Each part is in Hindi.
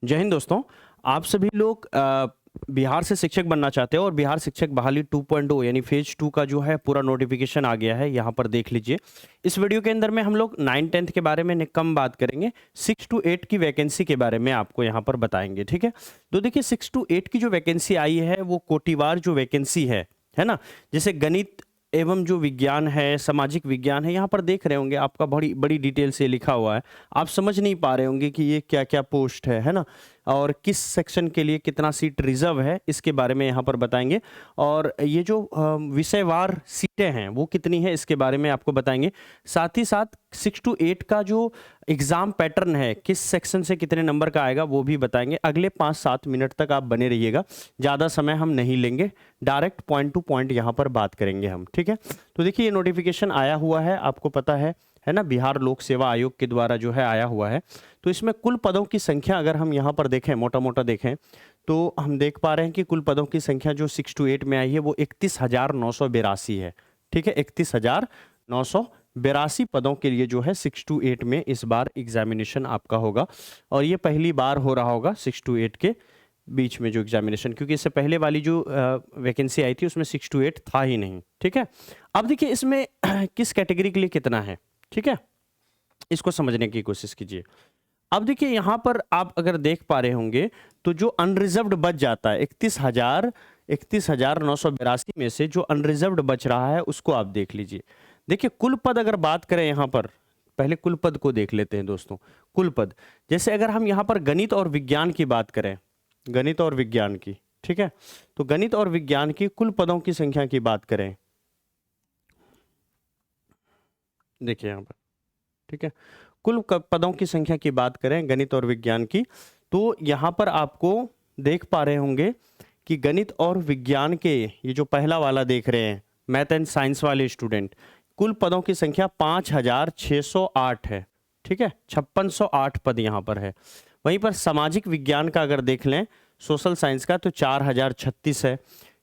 जय हिंद दोस्तों। आप सभी लोग बिहार से शिक्षक बनना चाहते हो और बिहार शिक्षक बहाली 2.0 यानी फेज 2 का जो है पूरा नोटिफिकेशन आ गया है, यहाँ पर देख लीजिए। इस वीडियो के अंदर में हम लोग 9-10 के बारे में कम बात करेंगे, 6 to 8 की वैकेंसी के बारे में आपको यहाँ पर बताएंगे। ठीक है, तो देखिए 6 to 8 की जो वैकेंसी आई है वो कोटिवार जो वैकेंसी है ना। जैसे गणित एवं जो विज्ञान है, सामाजिक विज्ञान है, यहाँ पर देख रहे होंगे आपका बड़ी बड़ी डिटेल से लिखा हुआ है। आप समझ नहीं पा रहे होंगे कि ये क्या क्या पोस्ट है ना, और किस सेक्शन के लिए कितना सीट रिजर्व है, इसके बारे में यहाँ पर बताएंगे। और ये जो विषयवार सीटें हैं वो कितनी है, इसके बारे में आपको बताएंगे। साथ ही साथ 6 to 8 का जो एग्ज़ाम पैटर्न है, किस सेक्शन से कितने नंबर का आएगा, वो भी बताएंगे। अगले 5-7 मिनट तक आप बने रहिएगा, ज़्यादा समय हम नहीं लेंगे, डायरेक्ट पॉइंट टू पॉइंट यहाँ पर बात करेंगे हम। ठीक है, तो देखिए ये नोटिफिकेशन आया हुआ है, आपको पता है ना, बिहार लोक सेवा आयोग के द्वारा जो है आया हुआ है। तो इसमें कुल पदों की संख्या अगर हम यहाँ पर देखें, मोटा मोटा देखें, तो हम देख पा रहे हैं कि कुल पदों की संख्या जो 6 to 8 में आई है वो 31,982 है। ठीक है, 31,982 पदों के लिए जो है 6 to 8 में इस बार एग्जामिनेशन आपका होगा। और ये पहली बार हो रहा होगा 6 to 8 के बीच में जो एग्जामिनेशन, क्योंकि इससे पहले वाली जो वैकेंसी आई थी उसमें 6 to 8 था ही नहीं। ठीक है, अब देखिए इसमें किस कैटेगरी के लिए कितना है। ठीक है, इसको समझने की कोशिश कीजिए। अब देखिए यहाँ पर आप अगर देख पा रहे होंगे तो जो अनरिजर्व्ड बच जाता है 31,982 में से जो अनरिजर्व्ड बच रहा है उसको आप देख लीजिए। देखिए कुल पद अगर बात करें, यहाँ पर पहले कुल पद को देख लेते हैं दोस्तों। कुल पद, जैसे अगर हम यहाँ पर गणित और विज्ञान की बात करें, गणित और विज्ञान की, ठीक है, तो गणित और विज्ञान की कुल पदों की संख्या की बात करें, देखिए यहाँ पर, ठीक है, कुल पदों की संख्या की बात करें गणित और विज्ञान की, तो यहाँ पर आपको देख पा रहे होंगे कि गणित और विज्ञान के ये जो पहला वाला देख रहे हैं, मैथ एंड साइंस वाले स्टूडेंट, कुल पदों की संख्या 5,608 है। ठीक है, 5608 पद यहाँ पर है। वहीं पर सामाजिक विज्ञान का अगर देख लें, सोशल साइंस का, तो 4,036 है।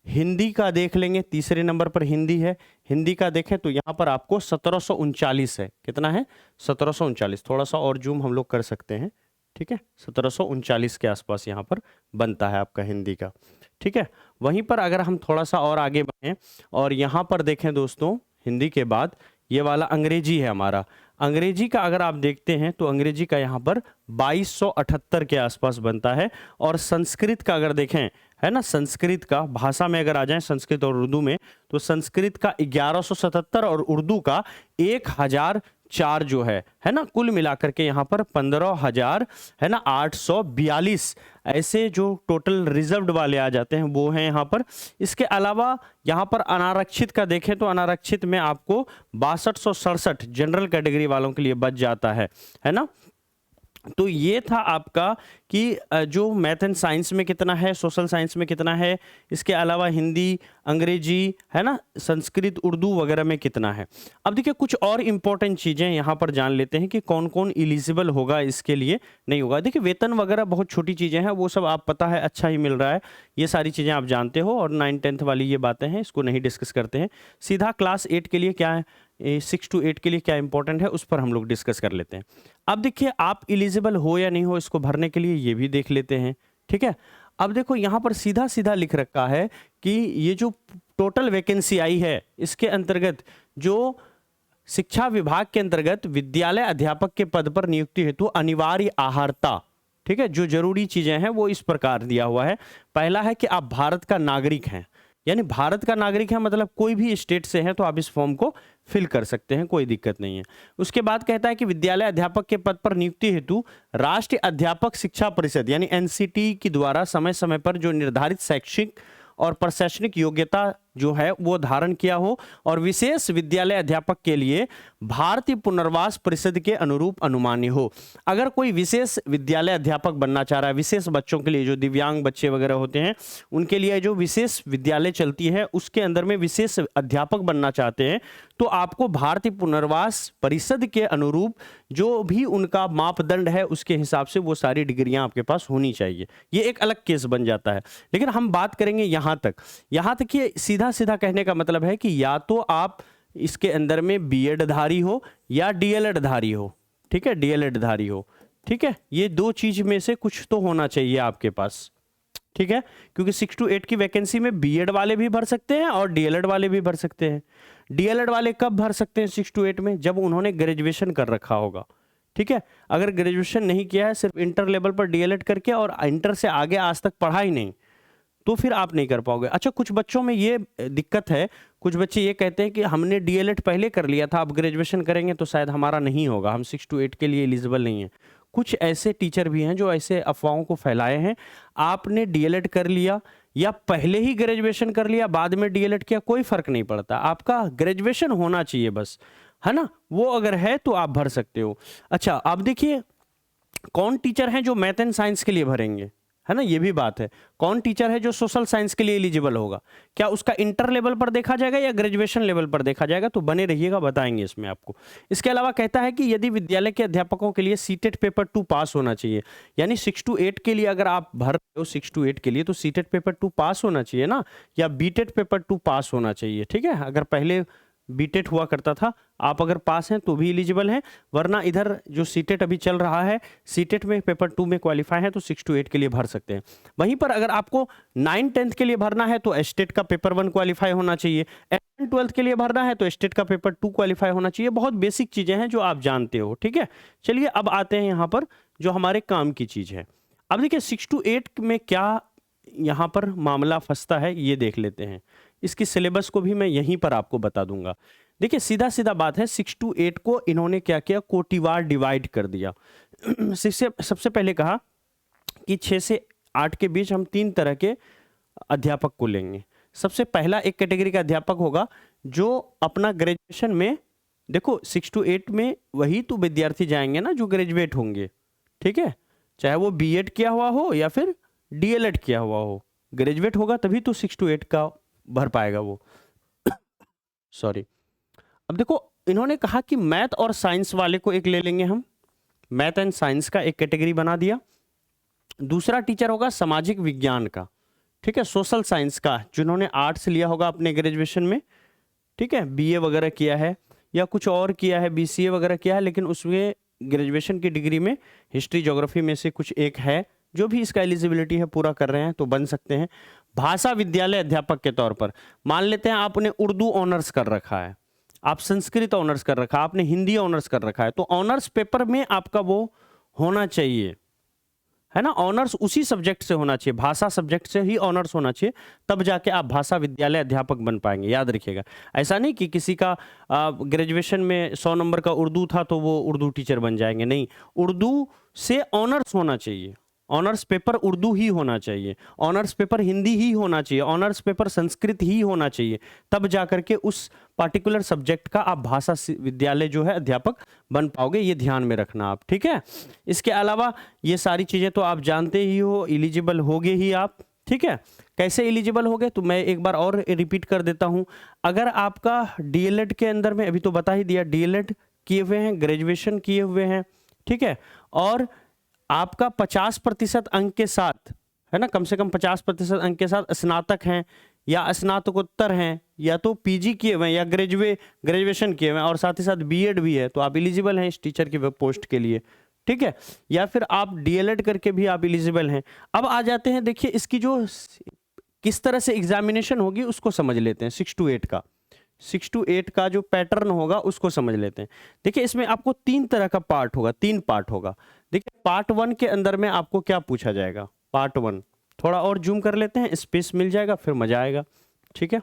हिंदी का देख लेंगे, तीसरे नंबर पर हिंदी है। हिंदी का देखें तो यहाँ पर आपको 1739 है। कितना है? 1739। थोड़ा सा और जूम हम लोग कर सकते हैं। ठीक है, 1739 के आसपास यहाँ पर बनता है आपका हिंदी का। ठीक है, वहीं पर अगर हम थोड़ा सा और आगे बढ़ें और यहाँ पर देखें दोस्तों, हिंदी के बाद ये वाला अंग्रेजी है हमारा। अंग्रेजी का अगर आप देखते हैं तो अंग्रेजी का यहाँ पर 2278 के आसपास बनता है। और संस्कृत का अगर देखें, है ना, संस्कृत का भाषा में अगर आ जाएं, संस्कृत और उर्दू में, तो संस्कृत का 1177 और उर्दू का 1004 जो है ना, कुल मिलाकर के यहाँ पर 15,000 है ना 842 ऐसे जो टोटल रिजर्व्ड वाले आ जाते हैं वो हैं यहाँ पर। इसके अलावा यहाँ पर अनारक्षित का देखें तो अनारक्षित में आपको 6267 जनरल कैटेगरी वालों के लिए बच जाता है ना। तो ये था आपका कि जो मैथ एंड साइंस में कितना है, सोशल साइंस में कितना है, इसके अलावा हिंदी, अंग्रेजी, है ना, संस्कृत, उर्दू वगैरह में कितना है। अब देखिए कुछ और इम्पोर्टेंट चीज़ें यहाँ पर जान लेते हैं कि कौन कौन एलिजिबल होगा, इसके लिए नहीं होगा। देखिए वेतन वगैरह बहुत छोटी चीज़ें हैं, वो सब आप पता है, अच्छा ही मिल रहा है, ये सारी चीज़ें आप जानते हो। और 9-10 वाली ये बातें हैं, इसको नहीं डिस्कस करते हैं। सीधा क्लास 8 के लिए क्या है, 6 to 8 के लिए क्या इंपॉर्टेंट है, उस पर हम लोग डिस्कस कर लेते हैं। अब देखिए आप एलिजिबल हो या नहीं हो इसको भरने के लिए, ये भी देख लेते हैं। ठीक है, अब देखो यहाँ पर सीधा सीधा लिख रखा है कि ये जो टोटल वैकेंसी आई है, इसके अंतर्गत जो शिक्षा विभाग के अंतर्गत विद्यालय अध्यापक के पद पर नियुक्ति हेतु अनिवार्य आहारता, ठीक है, जो जरूरी चीजें हैं वो इस प्रकार दिया हुआ है। पहला है कि आप भारत का नागरिक हैं, यानी भारत का नागरिक है मतलब कोई भी स्टेट से हैं तो आप इस फॉर्म को फिल कर सकते हैं, कोई दिक्कत नहीं है। उसके बाद कहता है कि विद्यालय अध्यापक के पद पर नियुक्ति हेतु राष्ट्रीय अध्यापक शिक्षा परिषद यानी एनसीटी के द्वारा समय समय पर जो निर्धारित शैक्षिक और प्रशासनिक योग्यता जो है वो धारण किया हो, और विशेष विद्यालय अध्यापक के लिए भारतीय पुनर्वास परिषद के अनुरूप अनुमान्य हो। अगर कोई विशेष विद्यालय अध्यापक बनना चाह रहा है, विशेष बच्चों के लिए, जो दिव्यांग बच्चे वगैरह होते हैं उनके लिए जो विशेष विद्यालय चलती है उसके अंदर में विशेष अध्यापक बनना चाहते हैं, तो आपको भारतीय पुनर्वास परिषद के अनुरूप जो भी उनका मापदंड है उसके हिसाब से वो सारी डिग्रियां आपके पास होनी चाहिए। ये एक अलग केस बन जाता है, लेकिन हम बात करेंगे यहाँ तक कि सीधा सीधा कहने का मतलब है कि या तो आप इसके अंदर में बीएड धारी हो या डीएलएड धारी हो। ठीक है, डीएलएड धारी हो, ठीक है, ये दो चीज में से कुछ तो होना चाहिए आपके पास, ठीक है, क्योंकि 6 to 8 की वैकेंसी में बीएड वाले भी भर सकते हैं और डीएलएड वाले भी भर सकते हैं। डीएलएड वाले कब भर सकते हैं 6 to 8 में? जब उन्होंने ग्रेजुएशन कर रखा होगा, ठीक है। अगर ग्रेजुएशन नहीं किया है, सिर्फ इंटर लेवल पर डीएलएड करके और इंटर से आगे आज तक पढ़ा ही नहीं, तो फिर आप नहीं कर पाओगे। अच्छा, कुछ बच्चों में ये दिक्कत है, कुछ बच्चे ये कहते हैं कि हमने डीएलएड पहले कर लिया था, अब ग्रेजुएशन करेंगे तो शायद हमारा नहीं होगा, हम 6 to 8 के लिए एलिजिबल नहीं है। कुछ ऐसे टीचर भी हैं जो ऐसे अफवाहों को फैलाए हैं। आपने डीएलएड कर लिया या पहले ही ग्रेजुएशन कर लिया बाद में डीएलएड किया, कोई फर्क नहीं पड़ता, आपका ग्रेजुएशन होना चाहिए बस, है ना। वो अगर है तो आप भर सकते हो। अच्छा, आप देखिए कौन टीचर हैं जो मैथ एंड साइंस के लिए भरेंगे, है ना, ये भी बात है। कौन टीचर है जो सोशल साइंस के लिए एलिजिबल होगा? क्या उसका इंटर लेवल पर देखा जाएगा या ग्रेजुएशन लेवल पर देखा जाएगा? तो बने रहिएगा, बताएंगे इसमें आपको। इसके अलावा कहता है कि यदि विद्यालय के अध्यापकों के लिए सीटेट पेपर 2 पास होना चाहिए, यानी 6 to 8 के लिए अगर आप भर रहे हो 6 to 8 के लिए, तो सीटेट पेपर 2 पास होना चाहिए ना, या बीटेट पेपर 2 पास होना चाहिए, ठीक है। अगर पहले बीटेट हुआ करता था, आप अगर पास हैं तो भी एलिजिबल हैं, वरना इधर जो सीटेट अभी चल रहा है, सीटेट में पेपर 2 में क्वालिफाई है तो 6 to 8 के लिए भर सकते हैं। वहीं पर अगर आपको 9-10 के लिए भरना है तो स्टेट का पेपर 1 क्वालिफाई होना चाहिए, 11-12 के लिए भरना है तो स्टेट का पेपर 2 क्वालिफाई होना चाहिए। बहुत बेसिक चीजें हैं जो आप जानते हो, ठीक है। चलिए अब आते हैं यहाँ पर जो हमारे काम की चीज है। अब देखिए 6 to 8 में क्या यहाँ पर मामला फंसता है, ये देख लेते हैं। इसकी सिलेबस को भी मैं यहीं पर आपको बता दूंगा। देखिए सीधा सीधा बात है, 6 to 8 को इन्होंने क्या किया, कोटिवार डिवाइड कर दिया। सबसे पहले कहा कि 6 से 8 के बीच हम 3 तरह के अध्यापक को लेंगे। सबसे पहला एक कैटेगरी का अध्यापक होगा जो अपना ग्रेजुएशन में, देखो 6 to 8 में वही तो विद्यार्थी जाएंगे ना जो ग्रेजुएट होंगे, ठीक है, चाहे वो बीएड किया हुआ हो या फिर डीएलएड किया हुआ हो, ग्रेजुएट होगा तभी तो 6 to 8 का भर पाएगा वो। सॉरी। अब देखो इन्होंने कहा कि मैथ और साइंस वाले को एक ले लेंगे हम, मैथ एंड साइंस का एक कैटेगरी बना दिया। दूसरा टीचर होगा सामाजिक विज्ञान का, ठीक है, सोशल साइंस का, जिन्होंने आर्ट्स लिया होगा अपने ग्रेजुएशन में, ठीक है, बीए वगैरह किया है या कुछ और किया है, बीसीए वगैरह किया है, लेकिन उसमें ग्रेजुएशन की डिग्री में हिस्ट्री ज्योग्राफी में से कुछ एक है, जो भी इसका एलिजिबिलिटी है पूरा कर रहे हैं तो बन सकते हैं। भाषा विद्यालय अध्यापक के तौर पर मान लेते हैं आपने उर्दू ऑनर्स कर रखा है, आप संस्कृत ऑनर्स कर रखा है, आपने हिंदी ऑनर्स कर रखा है, तो ऑनर्स पेपर में आपका वो होना चाहिए, है ना, ऑनर्स उसी सब्जेक्ट से होना चाहिए, भाषा सब्जेक्ट से ही ऑनर्स होना चाहिए, तब जाके आप भाषा विद्यालय अध्यापक बन पाएंगे। याद रखिएगा, ऐसा नहीं कि किसी का ग्रेजुएशन में 100 नंबर का उर्दू था तो वो उर्दू टीचर बन जाएंगे, नहीं, उर्दू से ऑनर्स होना चाहिए, ऑनर्स पेपर उर्दू ही होना चाहिए, ऑनर्स पेपर हिंदी ही होना चाहिए, ऑनर्स पेपर संस्कृत ही होना चाहिए, तब जाकर के उस पार्टिकुलर सब्जेक्ट का आप भाषा विद्यालय जो है अध्यापक बन पाओगे, ये ध्यान में रखना आप, ठीक है। इसके अलावा ये सारी चीजें तो आप जानते ही हो, एलिजिबल होगे ही आप, ठीक है। कैसे एलिजिबल होगे तो मैं एक बार और रिपीट कर देता हूं। अगर आपका डीएलएड के अंदर में, अभी तो बता ही दिया, डीएलएड किए हुए हैं, ग्रेजुएशन किए हुए हैं, ठीक है, और आपका 50% अंक के साथ, है ना, कम से कम 50% अंक के साथ स्नातक हैं या स्नातकोत्तर हैं या तो पीजी किए हुए हैं या ग्रेजुएशन किए हुए हैं और साथ ही साथ बीएड भी है, तो आप एलिजिबल हैं इस टीचर की पोस्ट के लिए, ठीक है, या फिर आप डीएलएड करके भी आप एलिजिबल हैं। अब आ जाते हैं, देखिए इसकी जो किस तरह से एग्जामिनेशन होगी उसको समझ लेते हैं। 6 to 8 का 6 to 8 का जो पैटर्न होगा उसको समझ लेते हैं। देखिए इसमें आपको 3 तरह का पार्ट होगा, 3 पार्ट होगा। देखिए पार्ट 1 के अंदर में आपको क्या पूछा जाएगा, पार्ट 1 थोड़ा और जूम कर लेते हैं, स्पेस मिल जाएगा फिर मजा आएगा, ठीक है।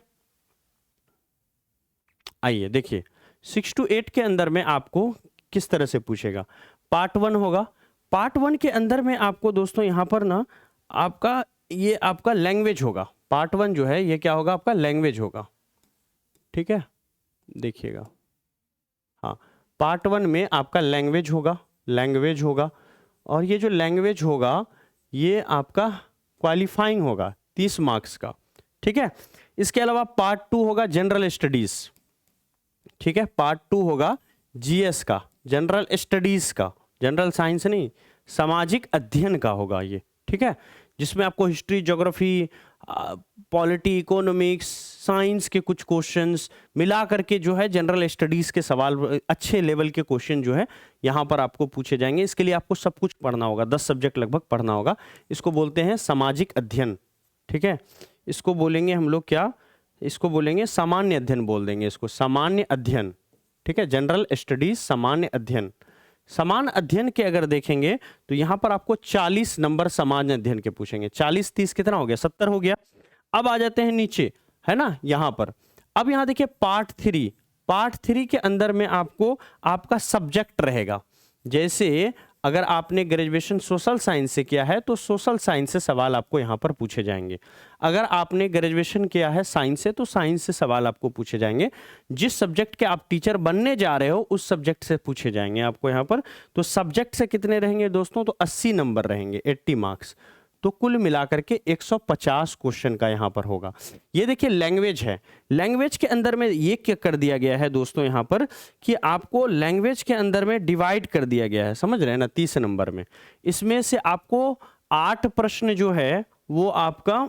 आइए देखिए 6 to 8 के अंदर में आपको किस तरह से पूछेगा। पार्ट 1 होगा, पार्ट 1 के अंदर में आपको दोस्तों यहाँ पर ना आपका ये आपका लैंग्वेज होगा। पार्ट 1 जो है ये क्या होगा, आपका लैंग्वेज होगा, ठीक है, देखिएगा, हाँ पार्ट 1 में आपका लैंग्वेज होगा और ये जो लैंग्वेज होगा ये आपका क्वालिफाइंग होगा 30 मार्क्स का, ठीक है। इसके अलावा पार्ट 2 होगा जनरल स्टडीज, ठीक है, पार्ट 2 होगा जीएस का, जनरल स्टडीज का, जनरल साइंस नहीं, सामाजिक अध्ययन का होगा ये, ठीक है। जिसमें आपको history, geography, polity, economics, science के कुछ क्वेश्चंस मिला करके जो है जनरल स्टडीज़ के सवाल, अच्छे लेवल के क्वेश्चन जो है यहाँ पर आपको पूछे जाएंगे। इसके लिए आपको सब कुछ पढ़ना होगा, 10 सब्जेक्ट लगभग पढ़ना होगा। इसको बोलते हैं सामाजिक अध्ययन, ठीक है। इसको बोलेंगे हम लोग क्या, इसको बोलेंगे सामान्य अध्ययन बोल देंगे इसको, सामान्य अध्ययन, ठीक है। जनरल स्टडीज सामान्य अध्ययन। सामान्य अध्ययन के अगर देखेंगे तो यहाँ पर आपको 40 नंबर सामान्य अध्ययन के पूछेंगे। 40 30 कितना हो गया, 70 हो गया। अब आ जाते हैं नीचे, है ना, यहाँ पर। अब यहाँ देखिए पार्ट 3, पार्ट 3 के अंदर में आपको आपका सब्जेक्ट रहेगा। जैसे अगर आपने ग्रेजुएशन सोशल साइंस से किया है तो सोशल साइंस से सवाल आपको यहाँ पर पूछे जाएंगे। अगर आपने ग्रेजुएशन किया है साइंस से तो साइंस से सवाल आपको पूछे जाएंगे। जिस सब्जेक्ट के आप टीचर बनने जा रहे हो उस सब्जेक्ट से पूछे जाएंगे आपको यहाँ पर। तो सब्जेक्ट से कितने रहेंगे दोस्तों, तो 80 नंबर रहेंगे, 80 मार्क्स। तो कुल मिलाकर के 150 क्वेश्चन का यहाँ पर होगा। ये देखिए लैंग्वेज है, लैंग्वेज के अंदर में ये क्या कर दिया गया है दोस्तों यहाँ पर कि आपको लैंग्वेज के अंदर में डिवाइड कर दिया गया है, समझ रहे हैं ना, 30 नंबर में। इसमें से आपको 8 प्रश्न जो है वो आपका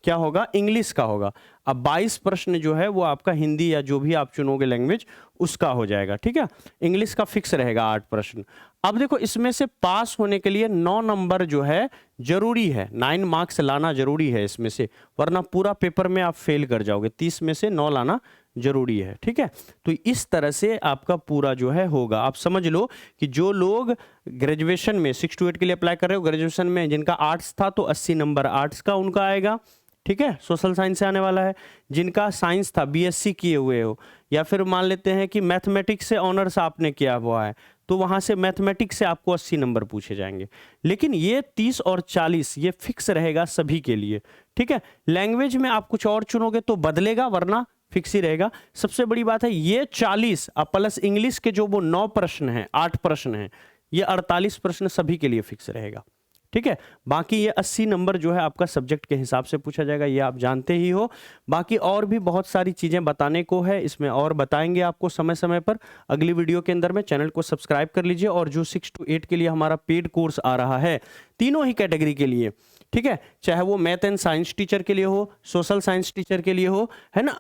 क्या होगा, इंग्लिश का होगा। अब 22 प्रश्न जो है वो आपका हिंदी या जो भी आप चुनोगे लैंग्वेज उसका हो जाएगा, ठीक है। इंग्लिश का फिक्स रहेगा 8 प्रश्न। अब देखो इसमें से पास होने के लिए 9 नंबर जो है जरूरी है, 9 मार्क्स लाना जरूरी है इसमें से, वरना पूरा पेपर में आप फेल कर जाओगे। 30 में से 9 लाना जरूरी है, ठीक है। तो इस तरह से आपका पूरा जो है होगा। आप समझ लो कि जो लोग ग्रेजुएशन में 6 to 8 के लिए अप्लाई कर रहे हो, ग्रेजुएशन में जिनका आर्ट्स था तो 80 नंबर आर्ट्स का उनका आएगा, ठीक है, सोशल साइंस से आने वाला है। जिनका साइंस था, बीएससी किए हुए हो, या फिर मान लेते हैं कि मैथमेटिक्स से ऑनर्स आपने किया हुआ है तो वहां से मैथमेटिक्स से आपको 80 नंबर पूछे जाएंगे। लेकिन ये 30 और 40 ये फिक्स रहेगा सभी के लिए, ठीक है। लैंग्वेज में आप कुछ और चुनोगे तो बदलेगा, वरना फिक्स ही रहेगा। सबसे बड़ी बात है ये 40 प्लस इंग्लिश के जो वो 9 प्रश्न हैं, 8 प्रश्न हैं, ये 48 प्रश्न सभी के लिए फिक्स रहेगा, ठीक है। बाकी ये 80 नंबर जो है आपका सब्जेक्ट के हिसाब से पूछा जाएगा, ये आप जानते ही हो। बाकी और भी बहुत सारी चीज़ें बताने को है इसमें, और बताएंगे आपको समय समय पर अगली वीडियो के अंदर में। चैनल को सब्सक्राइब कर लीजिए। और जो 6 to 8 के लिए हमारा पेड कोर्स आ रहा है, तीनों ही कैटेगरी के लिए, ठीक है, चाहे वो मैथ एंड साइंस टीचर के लिए हो, सोशल साइंस टीचर के लिए हो, है ना,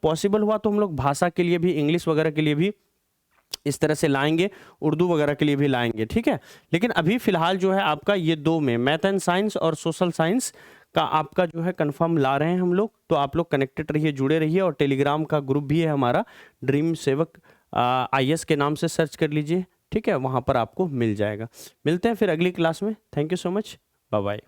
पॉसिबल हुआ तो हम लोग भाषा के लिए भी, इंग्लिश वगैरह के लिए भी इस तरह से लाएंगे, उर्दू वगैरह के लिए भी लाएंगे, ठीक है। लेकिन अभी फिलहाल जो है आपका ये 2 में मैथ एंड साइंस और सोशल साइंस का आपका जो है कंफर्म ला रहे हैं हम लोग। तो आप लोग कनेक्टेड रहिए, जुड़े रहिए। और टेलीग्राम का ग्रुप भी है हमारा, ड्रीम सेवक IAS के नाम से सर्च कर लीजिए, ठीक है, वहाँ पर आपको मिल जाएगा। मिलते हैं फिर अगली क्लास में। Thank you so much, bye bye.